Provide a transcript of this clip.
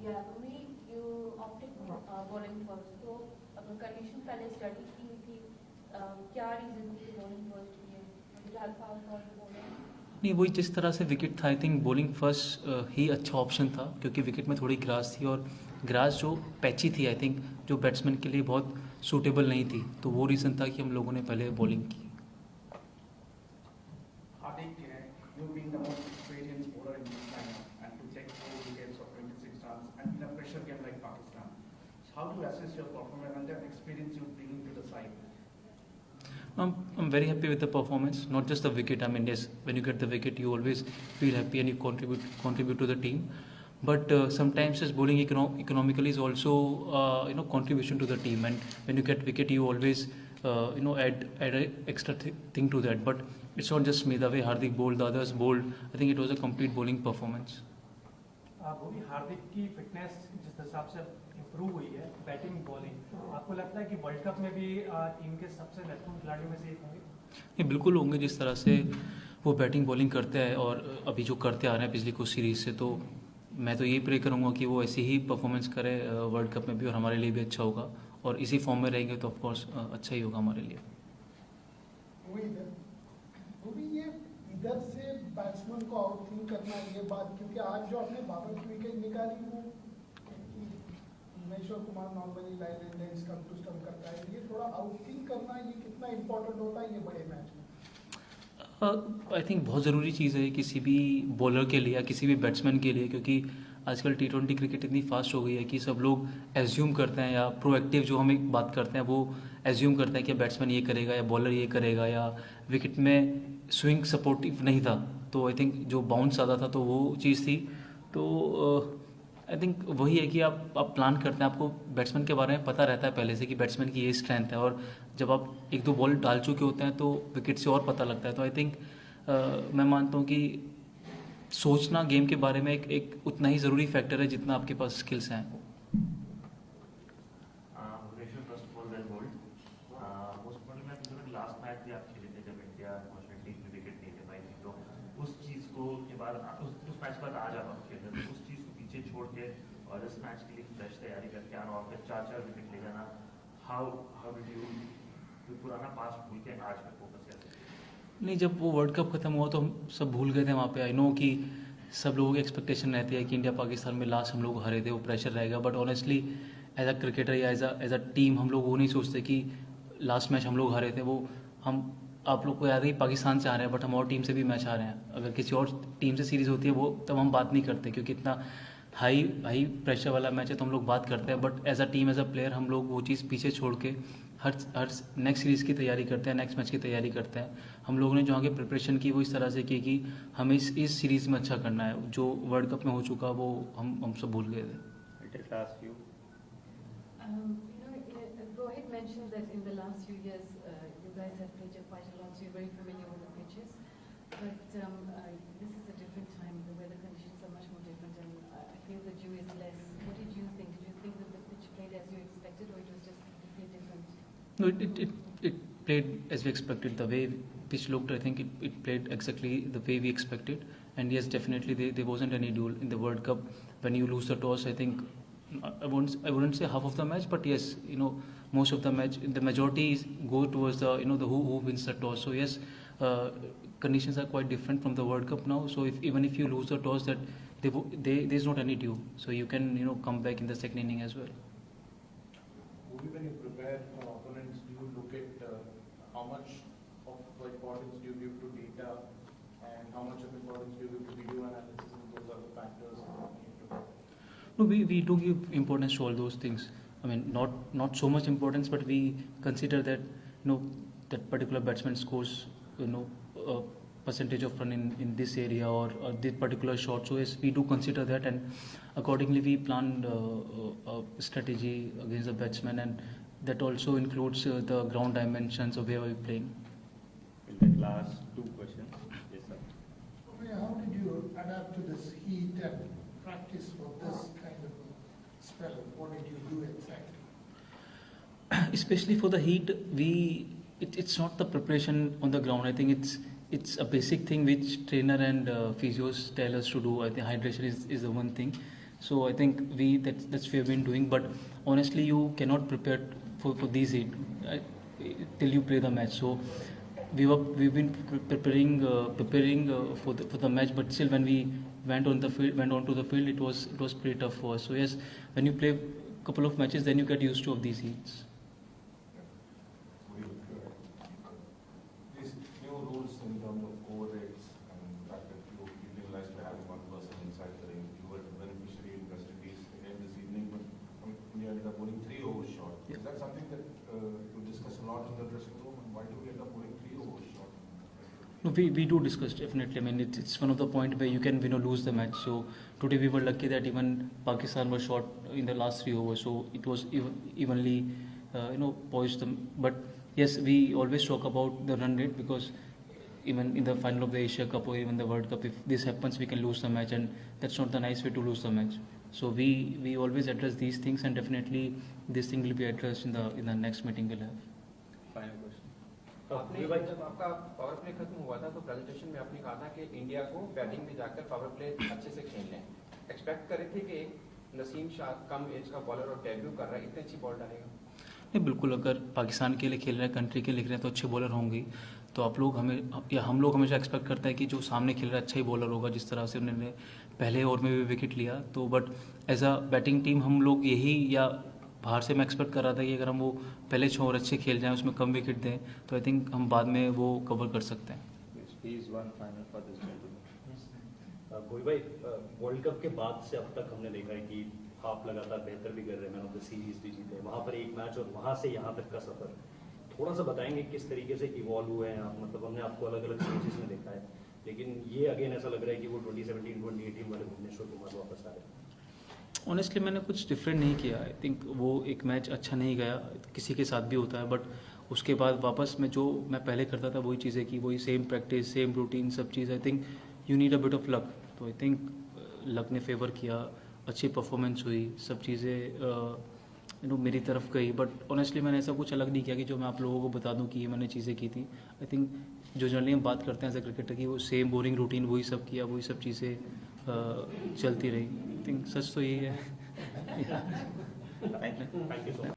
Gap में you opted bowling first, तो अगर कंडीशन पहले स्टडी की हुई थी, क्या रीजन थी bowling first के लिए? फिलहाल फाउल फॉर bowling नहीं, वही जिस तरह से विकेट था, आई थिंक बॉलिंग फर्स्ट ही अच्छा ऑप्शन था, क्योंकि विकेट में थोड़ी ग्रास थी और ग्रास जो पैची थी, आई थिंक जो बैट्समैन के लिए बहुत सूटेबल नहीं थी, तो वो रीज़न था कि हम लोगों ने पहले बॉलिंग की. Hardik, you being the most experienced bowler in this lineup and to take 4 wickets of 26 runs and in a pressure game like Pakistan, so how do you assess your performance and that experience you bring into the side? I'm very happy with the performance, not just the wicket. I mean, yes, when you get the wicket, you always feel happy and you contribute to the team. But sometimes as bowling economically is also contribution to the team. And when you get wicket, you always add an extra thing to that. But it's not just me. The way Hardik bowled, the others bowled, I think it was a complete bowling performance. वो भी हार्दिक की fitness जिस हिसाब से improve हुई है batting bowling, आपको लगता है कि वर्ल्ड कप में भी टीम के सबसे महत्वपूर्ण खिलाड़ियों में से एक होंगे? ये बिल्कुल होंगे. जिस तरह से वो बैटिंग बॉलिंग करते हैं और अभी जो करते आ रहे हैं पिछली कुछ सीरीज से, तो मैं तो यही प्रे करूँगा कि वो ऐसी ही परफॉर्मेंस करे वर्ल्ड कप में भी, और हमारे लिए भी अच्छा होगा. और इसी फॉर्म में रहेंगे तो ऑफकोर्स अच्छा ही होगा हमारे लिए. वो भी ये इधर से बैट्समैन को आउटथिंक करना ये बात, क्योंकि आज जो आपने बाबर की विकेट निकाली वो Maheshwar Kumar normally line and then stump to stump करता है, ये थोड़ा आउटथिंक करना ये कितना इंपॉर्टेंट होता है ये बड़े मैच में? आई थिंक बहुत ज़रूरी चीज़ है किसी भी बॉलर के लिए या किसी भी बैट्समैन के लिए, क्योंकि आजकल T20 क्रिकेट इतनी फास्ट हो गई है कि सब लोग एज्यूम करते हैं, या प्रोएक्टिव जो हम एक बात करते हैं वो एज्यूम करते हैं कि बैट्समैन ये करेगा या बॉलर ये करेगा, या विकेट में स्विंग सपोर्टिव नहीं था तो आई थिंक जो बाउंस ज़्यादा था तो वो चीज़ थी. तो आई थिंक वही है कि आप प्लान करते हैं, आपको बैट्समैन के बारे में पता रहता है पहले से कि बैट्समैन की ये स्ट्रेंथ है, और जब आप एक दो बॉल डाल चुके होते हैं तो विकेट से और पता लगता है. तो आई थिंक मैं मानता हूँ कि सोचना गेम के बारे में एक उतना ही ज़रूरी फैक्टर है जितना आपके पास स्किल्स हैं. लास्ट मैच भी आप खेले थे जब इंडिया अनफॉर्चुनेटली विकेट नहीं ले पाई थी, तो उस चीज़ को के बाद उस मैच के बाद आज आप खेलते थे, उस चीज़ को पीछे छोड़ के और इस मैच के लिए फ्रेश तैयारी करके आना और फिर 4 विकेट ले जाना, हाउ डिड यू पुराना पास्ट भूल के आज पे फोकस करते? नहीं, जब वो वर्ल्ड कप खत्म हुआ तो हम सब भूल गए थे वहाँ पे. आई नो कि सब लोगों की एक्सपेक्टेशन रहती है कि इंडिया पाकिस्तान में लास्ट हम लोग हारे थे, वो प्रेशर रहेगा. But honestly as a cricketer या एज अ टीम हम लोग वो नहीं सोचते कि लास्ट मैच हम लोग हारे थे. वो हम आप लोग को याद है कि पाकिस्तान से आ रहे हैं, बट हम और टीम से भी मैच आ रहे हैं. अगर किसी और टीम से सीरीज़ होती है वो तब हम बात नहीं करते, क्योंकि इतना हाई प्रेशर वाला मैच है तो हम लोग बात करते हैं. But as a team as a player हम लोग वो चीज़ पीछे छोड़ के हर नेक्स्ट सीरीज़ की तैयारी करते हैं, नेक्स्ट मैच की तैयारी करते हैं. हम लोगों ने जो आगे प्रिपरेशन की वो इस तरह से की कि हमें इस सीरीज़ में अच्छा करना है. जो वर्ल्ड कप में हो चुका वो हम सब भूल गए थे. Rohit mentioned that in the last few years you guys have played quite a lot, so you're very familiar with the pitches. But this is a different time. The weather conditions are much more different, and I feel the dew is less. What did you think? Did you think that the pitch played as you expected, or it was just completely different? No, it played as we expected. The way pitch looked, I think it played exactly the way we expected. And yes, definitely there wasn't any duel in the World Cup. When you lose the toss, I think I wouldn't say half of the match, but yes, most of the match, the majority go towards the the who wins the toss. So yes, conditions are quite different from the World Cup now. So even if you lose the toss, that there's not any due, so you can come back in the second inning as well. When you prepare for opponents, do you look at how much of importance do you give to data, and how much of importance do you give to video analysis, and those are the factors you need to? No, we do give importance to all those things. I mean, not so much importance, but we consider that that particular batsman scores a percentage of run in this area or this particular shot. So yes, we do consider that, and accordingly we plan a strategy against the batsman, and that also includes the ground dimensions of where we're playing. In the last 2 questions, yes sir. How did you adapt to this heat and practice for this kind of spell? What did you do exactly? Especially for the heat, it's not the preparation on the ground. I think it's a basic thing which trainer and physios tell us to do. I think hydration is the one thing. So I think that's what we've been doing. But honestly, you cannot prepare for these heat till you play the match. So we've been preparing for the match, but still when we went onto the field, it was pretty tough for us. So yes, when you play a couple of matches, then you get used to of these heats. These new rules in terms of overrates and the fact that you penalized by having one person inside the ring, you were the beneficiary in West Indies again this evening, but you ended up bowling 3 overs short. Yeah. Is that something that you discuss a lot in the dressing room, and why do we end up bowling 3 overs short? No, we do discuss definitely. I mean, it's one of the point where you can lose the match. So today we were lucky that even Pakistan was short in the last 3 overs, so it was evenly poised them. But yes, we always talk about the run rate, because even in the final of the Asia Cup or even the World Cup, if this happens, we can lose the match, and that's not the nice way to lose the match. So we always address these things, and definitely this thing will be addressed in the next meeting we'll have. Final question, आपने जब आपका power play खत्म हुआ था तो presentation में आपने कहा था कि इंडिया को बैटिंग में जाकर पावर प्ले अच्छे से खेलना है. एक्सपेक्ट करे थे कि नसीम शाह कम एज का बॉलर और डेब्यू कर रहा है, इतनी अच्छी बॉल डालेगा? नहीं, बिल्कुल. अगर पाकिस्तान के लिए खेल रहे हैं, कंट्री के लिए खेल रहे हैं, तो अच्छे बॉलर होंगे. तो हम लोग हमेशा एक्सपेक्ट करते हैं कि जो सामने खेल रहा है अच्छा ही बॉलर होगा, जिस तरह से उन्होंने पहले ओवर में भी विकेट लिया. तो but as a batting team हम लोग यही, या बाहर से मैं एक्सपेक्ट कर रहा था कि अगर हम वो पहले 6 ओवर अच्छे खेल जाएं, उसमें कम विकेट दें, तो आई थिंक हम बाद में वो कवर कर सकते हैं. भोई भाई, वर्ल्ड कप के बाद से अब तक हमने देखा है कि आप लगातार बेहतर भी कर रहे हैं, मैन ऑफ द सीरीज भी जीते, वहाँ पर एक मैच और वहाँ से यहाँ तक का सफर थोड़ा सा बताएंगे किस तरीके से इवॉल्व हुए हैं आप? मतलब हमने आपको अलग अलग सीरीज में देखा है, लेकिन ये अगेन ऐसा लग रहा है कि वो 2017-2018 वाले भुवनेश्वर कुमार वापस आ रहे हैं. ऑनेस्टली मैंने कुछ डिफरेंट नहीं किया. आई थिंक वो एक मैच अच्छा नहीं गया, किसी के साथ भी होता है, बट उसके बाद वापस मैं जो मैं पहले करता था वही चीज़ें की, वही सेम प्रैक्टिस, सेम रूटीन, सब चीज़. I think you need a bit of luck. तो आई थिंक लक ने फेवर किया, अच्छी परफॉर्मेंस हुई, सब चीज़ें मेरी तरफ गई. बट ऑनेस्टली मैंने ऐसा कुछ अलग नहीं किया कि जो मैं आप लोगों को बता दूं कि ये मैंने चीज़ें की थी. आई थिंक जो जनरली हम बात करते हैं एज ए क्रिकेटर की, वो सेम बोरिंग रूटीन वही सब किया, वही सब चीज़ें चलती रही. आई थिंक सच तो यही है. Thank you so much.